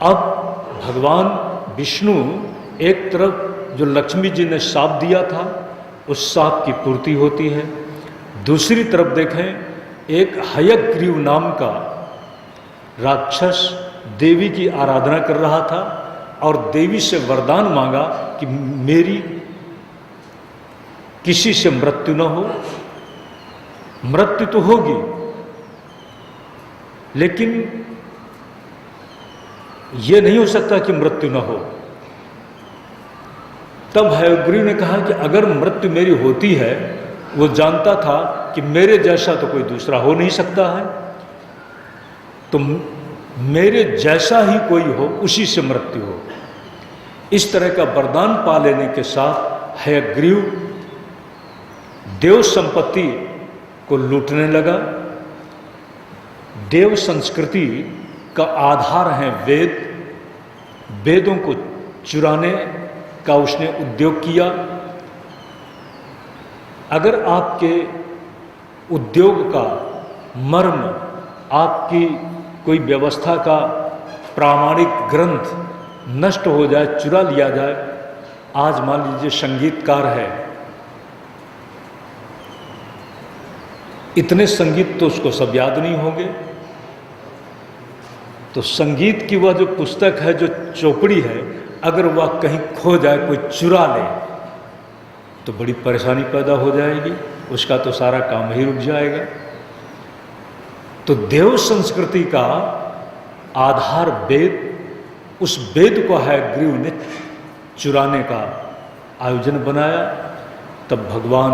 अब भगवान विष्णु एक तरफ जो लक्ष्मी जी ने शाप दिया था उस शाप की पूर्ति होती है, दूसरी तरफ देखें एक हयग्रीव नाम का राक्षस देवी की आराधना कर रहा था और देवी से वरदान मांगा कि मेरी किसी से मृत्यु न हो। मृत्यु तो होगी लेकिन यह नहीं हो सकता कि मृत्यु न हो। तब हयग्रीव ने कहा कि अगर मृत्यु मेरी होती है, वो जानता था कि मेरे जैसा तो कोई दूसरा हो नहीं सकता है, तो मेरे जैसा ही कोई हो उसी से मृत्यु हो। इस तरह का वरदान पा लेने के साथ हयग्रीव देव संपत्ति को लूटने लगा। देव संस्कृति का आधार है वेद, वेदों को चुराने का उसने उद्योग किया। अगर आपके उद्योग का मर्म, आपकी कोई व्यवस्था का प्रामाणिक ग्रंथ नष्ट हो जाए, चुरा लिया जाए, आज मान लीजिए संगीतकार है, इतने संगीत तो उसको सब याद नहीं होंगे, तो संगीत की वह जो पुस्तक है, जो चौपड़ी है, अगर वह कहीं खो जाए, कोई चुरा ले तो बड़ी परेशानी पैदा हो जाएगी, उसका तो सारा काम ही रुक जाएगा। तो देव संस्कृति का आधार वेद, उस वेद को हयग्रीव ने चुराने का आयोजन बनाया। तब भगवान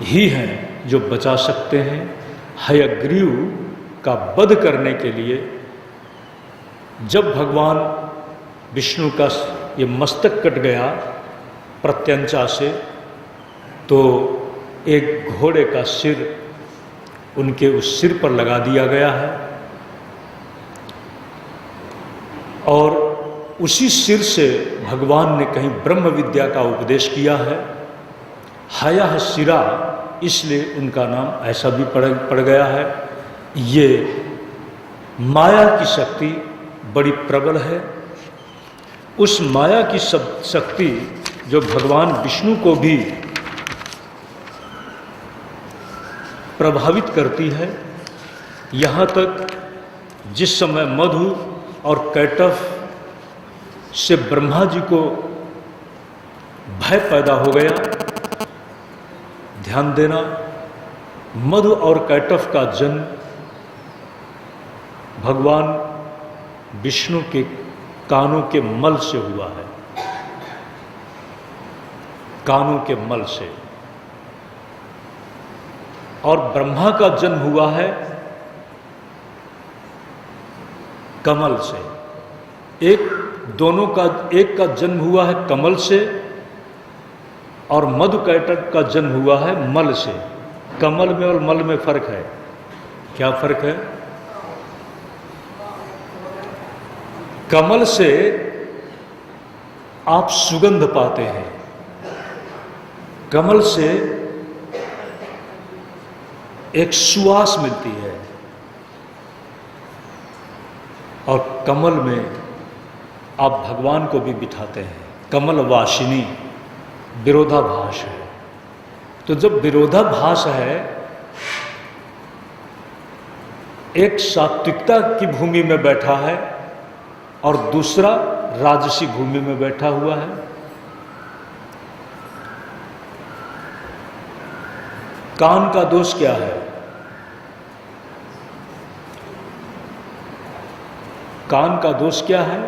ही हैं जो बचा सकते हैं। हयग्रीव का वध करने के लिए जब भगवान विष्णु का ये मस्तक कट गया प्रत्यंचा से, तो एक घोड़े का सिर उनके उस सिर पर लगा दिया गया है और उसी सिर से भगवान ने कहीं ब्रह्म विद्या का उपदेश किया है। हयः शिरा, इसलिए उनका नाम ऐसा भी पड़ गया है। ये माया की शक्ति बड़ी प्रबल है। उस माया की शक्ति जो भगवान विष्णु को भी प्रभावित करती है, यहाँ तक जिस समय मधु और कैटभ से ब्रह्मा जी को भय पैदा हो गया। ध्यान देना, मधु और कैटभ का जन्म भगवान विष्णु के कानों के मल से हुआ है, कानों के मल से, और ब्रह्मा का जन्म हुआ है कमल से। एक का जन्म हुआ है कमल से और मधु कैटभ का जन्म हुआ है मल से। कमल में और मल में फर्क है। क्या फर्क है? कमल से आप सुगंध पाते हैं, कमल से एक सुवास मिलती है, और कमल में आप भगवान को भी बिठाते हैं। कमल वासिनी विरोधाभास है। तो जब विरोधाभास है, एक सात्विकता की भूमि में बैठा है और दूसरा राजसी भूमि में बैठा हुआ है। कान का दोष क्या है? कान का दोष क्या है?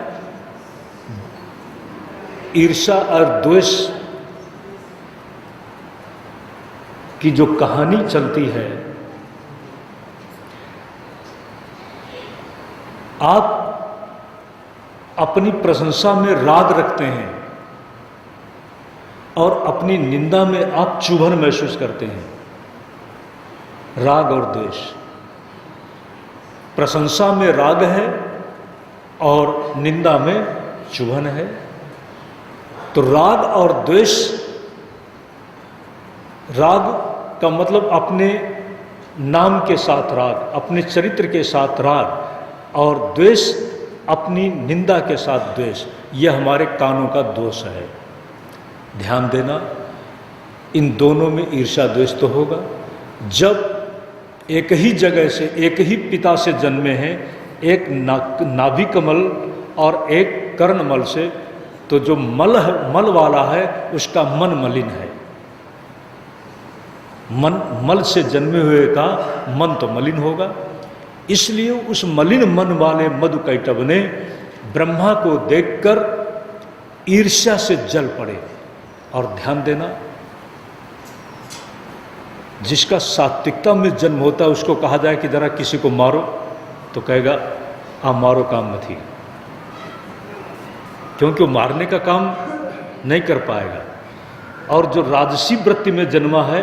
ईर्ष्या और द्वेष की जो कहानी चलती है, आप अपनी प्रशंसा में राग रखते हैं और अपनी निंदा में आप चुभन महसूस करते हैं। राग और द्वेष, प्रशंसा में राग है और निंदा में चुभन है। तो राग और द्वेष, राग का मतलब अपने नाम के साथ राग, अपने चरित्र के साथ राग, और द्वेष, अपनी निंदा के साथ द्वेष, यह हमारे कानों का दोष है। ध्यान देना, इन दोनों में ईर्ष्या द्वेष तो होगा। जब एक ही जगह से, एक ही पिता से जन्मे हैं, एक नाभि कमल और एक कर्णमल से, तो जो मल वाला है उसका मन मलिन है। मल से जन्मे हुए का मन तो मलिन होगा। इसलिए उस मलिन मन वाले मधुकैटभ ने ब्रह्मा को देखकर ईर्ष्या से जल पड़े। और ध्यान देना, जिसका सात्विकता में जन्म होता है उसको कहा जाए कि जरा किसी को मारो तो कहेगा आप मारो, काम मत ही, क्योंकि वो मारने का काम नहीं कर पाएगा। और जो राजसी वृत्ति में जन्मा है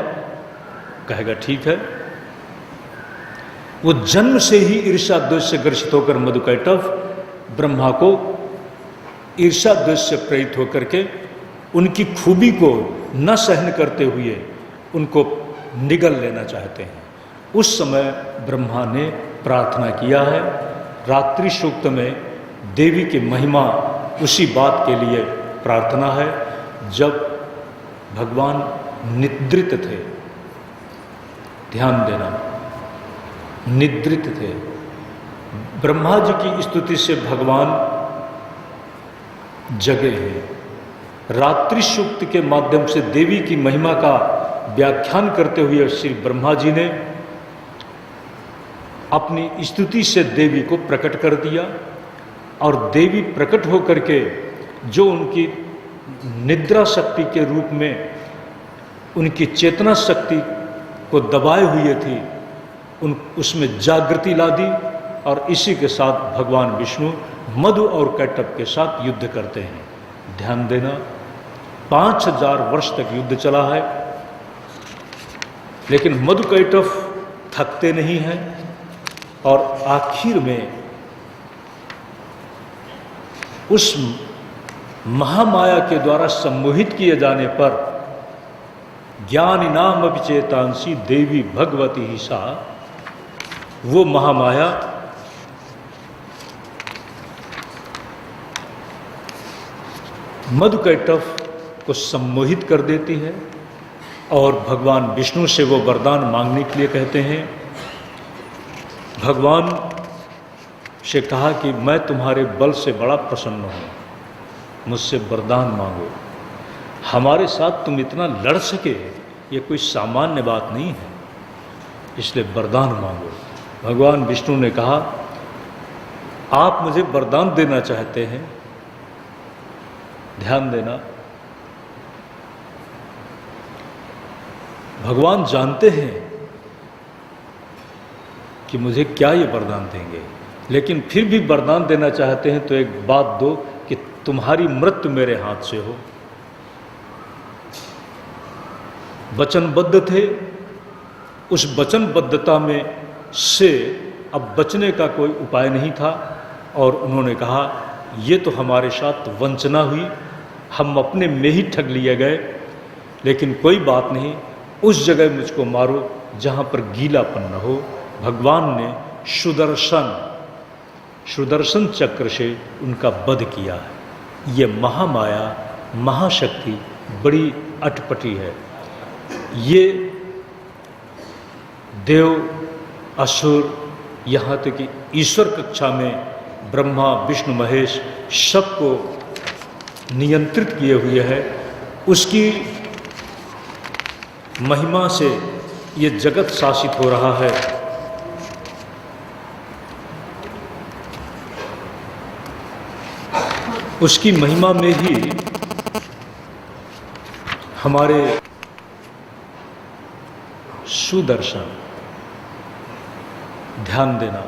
कहेगा ठीक है। वो जन्म से ही ईर्ष्या द्वेष से ग्रसित होकर मधुकैटभ ब्रह्मा को ईर्ष्या द्वेष से प्रेरित होकर के उनकी खूबी को न सहन करते हुए उनको निगल लेना चाहते हैं। उस समय ब्रह्मा ने प्रार्थना किया है। रात्रि सूक्त में देवी की महिमा उसी बात के लिए प्रार्थना है, जब भगवान निद्रित थे। ध्यान देना, निद्रित थे। ब्रह्मा जी की स्तुति से भगवान जगे हैं। रात्रि सूक्त के माध्यम से देवी की महिमा का व्याख्यान करते हुए श्री ब्रह्मा जी ने अपनी स्तुति से देवी को प्रकट कर दिया। और देवी प्रकट होकर के जो उनकी निद्रा शक्ति के रूप में उनकी चेतना शक्ति को दबाए हुए थी, उसमें जागृति ला दी। और इसी के साथ भगवान विष्णु मधु और कैटभ के साथ युद्ध करते हैं। ध्यान देना, 5000 वर्ष तक युद्ध चला है, लेकिन मधुकैटभ थकते नहीं हैं। और आखिर में उस महामाया के द्वारा सम्मोहित किए जाने पर ज्ञानी नाम अभिचेतांसी देवी भगवती ही सा, वो महामाया मधुकैटभ को सम्मोहित कर देती है। और भगवान विष्णु से वो वरदान मांगने के लिए कहते हैं। भगवान से कहा कि मैं तुम्हारे बल से बड़ा प्रसन्न हूँ, मुझसे वरदान मांगो। हमारे साथ तुम इतना लड़ सके ये कोई सामान्य बात नहीं है, इसलिए वरदान मांगो। भगवान विष्णु ने कहा आप मुझे वरदान देना चाहते हैं। ध्यान देना, भगवान जानते हैं कि मुझे क्या ये वरदान देंगे, लेकिन फिर भी वरदान देना चाहते हैं तो एक बात दो कि तुम्हारी मृत्यु मेरे हाथ से हो। वचनबद्ध थे, उस वचनबद्धता में से अब बचने का कोई उपाय नहीं था। और उन्होंने कहा ये तो हमारे साथ वंचना हुई, हम अपने में ही ठग लिए गए, लेकिन कोई बात नहीं, उस जगह मुझको मारो जहाँ पर गीलापन न हो। भगवान ने सुदर्शन चक्र से उनका वध किया है। ये महामाया महाशक्ति बड़ी अटपटी है। ये देव असुर यहाँ तक कि ईश्वर कक्षा में ब्रह्मा विष्णु महेश सबको नियंत्रित किए हुए है। उसकी महिमा से ये जगत शासित हो रहा है। उसकी महिमा में ही हमारे सुदर्शन, ध्यान देना,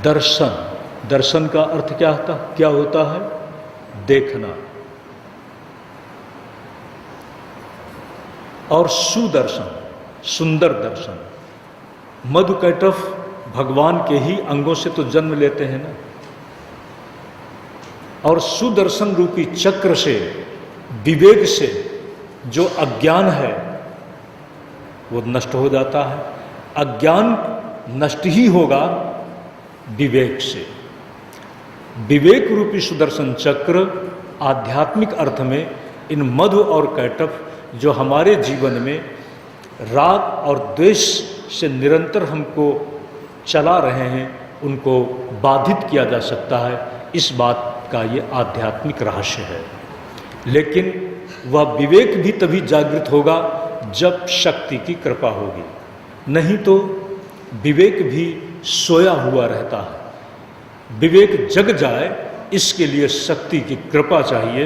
दर्शन का अर्थ क्या होता है? देखना। और सुदर्शन, सुंदर दर्शन। मधुकैटभ भगवान के ही अंगों से तो जन्म लेते हैं ना। और सुदर्शन रूपी चक्र से, विवेक से जो अज्ञान है वो नष्ट हो जाता है। अज्ञान नष्ट ही होगा विवेक से। विवेक रूपी सुदर्शन चक्र आध्यात्मिक अर्थ में इन मधु और कैटभ जो हमारे जीवन में राग और द्वेष से निरंतर हमको चला रहे हैं, उनको बाधित किया जा सकता है। इस बात का ये आध्यात्मिक रहस्य है। लेकिन वह विवेक भी तभी जागृत होगा जब शक्ति की कृपा होगी, नहीं तो विवेक भी सोया हुआ रहता है। विवेक जग जाए, इसके लिए शक्ति की कृपा चाहिए।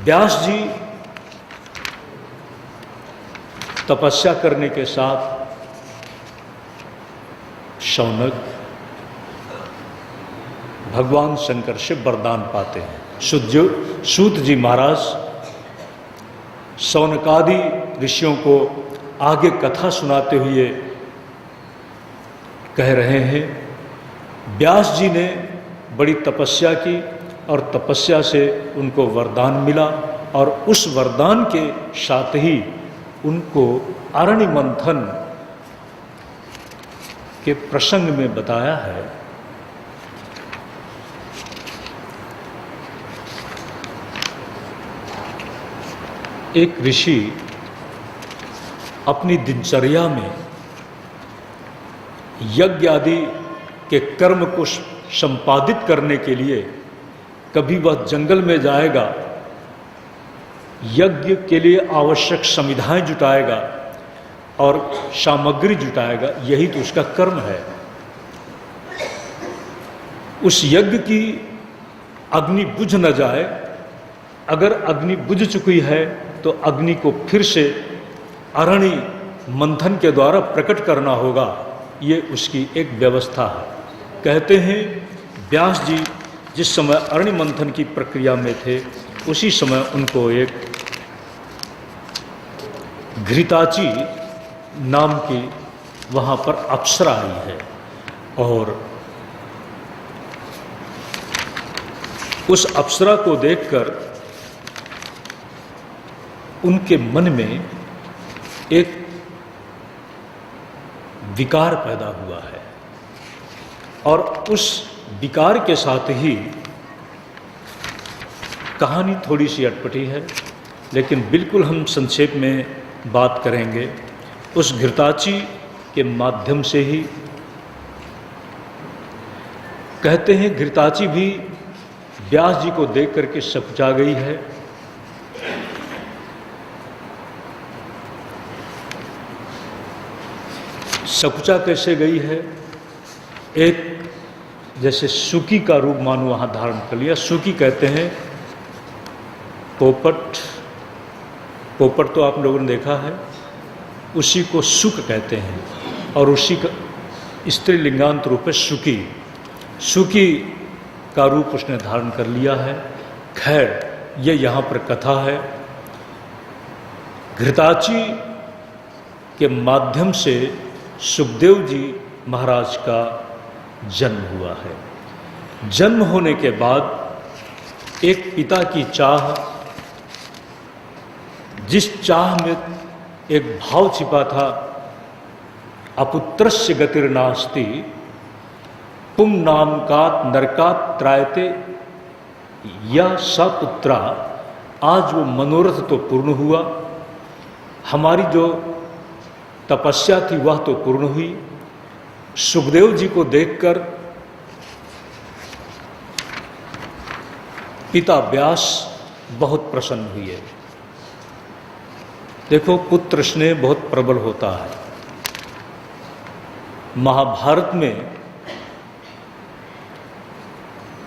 व्यास जी तपस्या करने के साथ शौनक भगवान शंकर से वरदान पाते हैं। सूत जी महाराज शौनकादि ऋषियों को आगे कथा सुनाते हुए कह रहे हैं, व्यास जी ने बड़ी तपस्या की और तपस्या से उनको वरदान मिला, और उस वरदान के साथ ही उनको अरण्य मंथन के प्रसंग में बताया है। एक ऋषि अपनी दिनचर्या में यज्ञ आदि के कर्म को संपादित करने के लिए कभी वह जंगल में जाएगा, यज्ञ के लिए आवश्यक संविधाएं जुटाएगा और सामग्री जुटाएगा, यही तो उसका कर्म है। उस यज्ञ की अग्नि बुझ न जाए, अगर अग्नि बुझ चुकी है तो अग्नि को फिर से अरण्य मंथन के द्वारा प्रकट करना होगा। ये उसकी एक व्यवस्था है। कहते हैं व्यास जी जिस समय अरण्य मंथन की प्रक्रिया में थे, उसी समय उनको एक घृताची नाम की वहाँ पर अप्सरा आई है, और उस अप्सरा को देखकर उनके मन में एक विकार पैदा हुआ है, और उस विकार के साथ ही कहानी थोड़ी सी अटपटी है, लेकिन बिल्कुल हम संक्षेप में बात करेंगे। उस घृताची के माध्यम से ही कहते हैं घृताची भी व्यास जी को देख करके सकुचा गई है। सकुचा कैसे गई है? एक जैसे सुकी का रूप मानो वहाँ धारण कर लिया। सुकी कहते हैं पोपट, पोपट तो आप लोगों ने देखा है, उसी को सुक कहते हैं, और उसी का स्त्रीलिंगांत रूप है सुकी। सुकी का रूप उसने धारण कर लिया है। खैर, ये यहाँ पर कथा है। घृताची के माध्यम से सुखदेव जी महाराज का जन्म हुआ है। जन्म होने के बाद एक पिता की चाह, जिस चाह में एक भाव छिपा था, अपुत्रस्य गतिर्नास्ति पुम नाम का नरकात् त्रायते या सपुत्रा, आज वो मनोरथ तो पूर्ण हुआ, हमारी जो तपस्या थी वह तो पूर्ण हुई। सुखदेव जी को देखकर पिता व्यास बहुत प्रसन्न हुए। देखो, पुत्र स्नेह बहुत प्रबल होता है। महाभारत में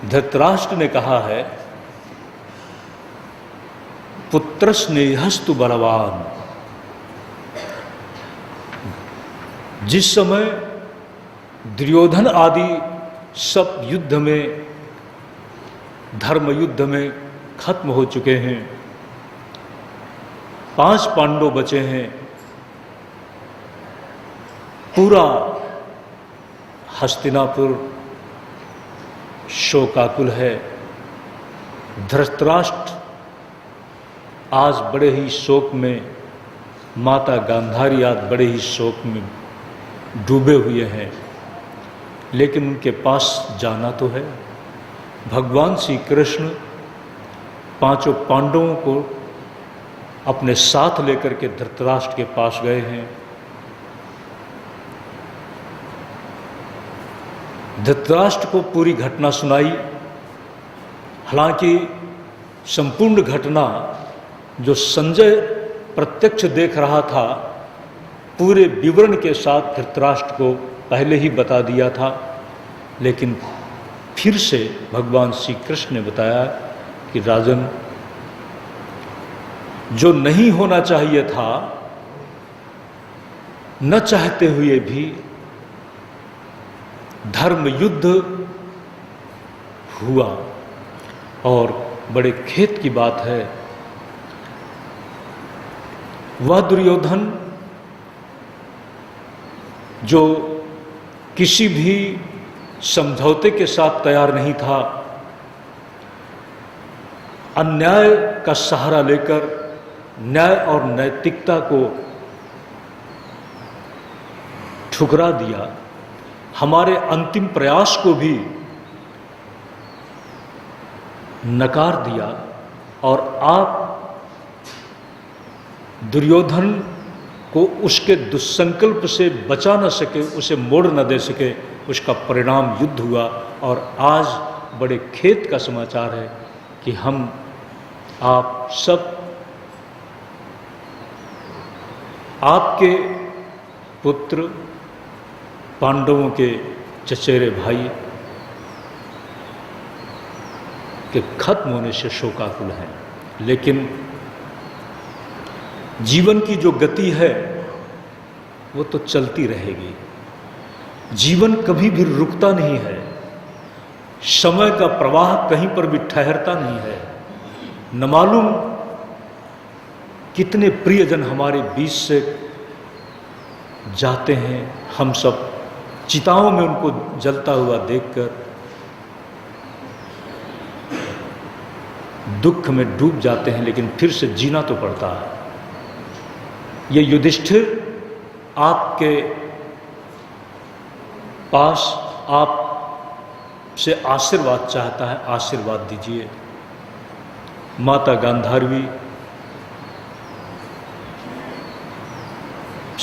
धृतराष्ट्र ने कहा है, पुत्र स्नेहस्तु बलवान। जिस समय दुर्योधन आदि सब युद्ध में, धर्म युद्ध में खत्म हो चुके हैं, 5 पांडव बचे हैं, पूरा हस्तिनापुर शोकाकुल है। धृतराष्ट्र आज बड़े ही शोक में, माता गांधारी आज बड़े ही शोक में डूबे हुए हैं, लेकिन उनके पास जाना तो है। भगवान श्री कृष्ण पांचों पांडवों को अपने साथ लेकर के धृतराष्ट्र के पास गए हैं। धृतराष्ट्र को पूरी घटना सुनाई। हालांकि संपूर्ण घटना जो संजय प्रत्यक्ष देख रहा था, पूरे विवरण के साथ धृतराष्ट्र को पहले ही बता दिया था, लेकिन फिर से भगवान श्री कृष्ण ने बताया कि राजन, जो नहीं होना चाहिए था, न चाहते हुए भी धर्म युद्ध हुआ। और बड़े खेद की बात है, वह दुर्योधन जो किसी भी समझौते के साथ तैयार नहीं था, अन्याय का सहारा लेकर न्याय और नैतिकता को ठुकरा दिया, हमारे अंतिम प्रयास को भी नकार दिया। और आप दुर्योधन को उसके दुस्संकल्प से बचा न सके, उसे मोड़ न दे सके, उसका परिणाम युद्ध हुआ। और आज बड़े खेद का समाचार है कि हम आप सब, आपके पुत्र, पांडवों के चचेरे भाई के खत्म होने से शोकाकुल हैं। लेकिन जीवन की जो गति है वो तो चलती रहेगी। जीवन कभी भी रुकता नहीं है, समय का प्रवाह कहीं पर भी ठहरता नहीं है। न मालूम कितने प्रियजन हमारे बीच से जाते हैं, हम सब चिताओं में उनको जलता हुआ देखकर दुख में डूब जाते हैं, लेकिन फिर से जीना तो पड़ता है। ये युधिष्ठिर आपके पास आप से आशीर्वाद चाहता है, आशीर्वाद दीजिए। माता गांधारी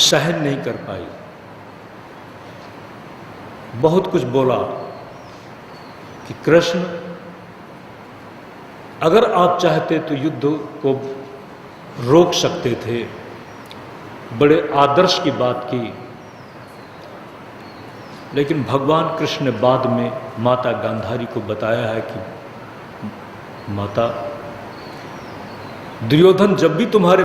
सहन नहीं कर पाई, बहुत कुछ बोला कि कृष्ण, अगर आप चाहते तो युद्ध को रोक सकते थे। बड़े आदर्श की बात की, लेकिन भगवान कृष्ण ने बाद में माता गांधारी को बताया है कि माता, दुर्योधन जब भी तुम्हारे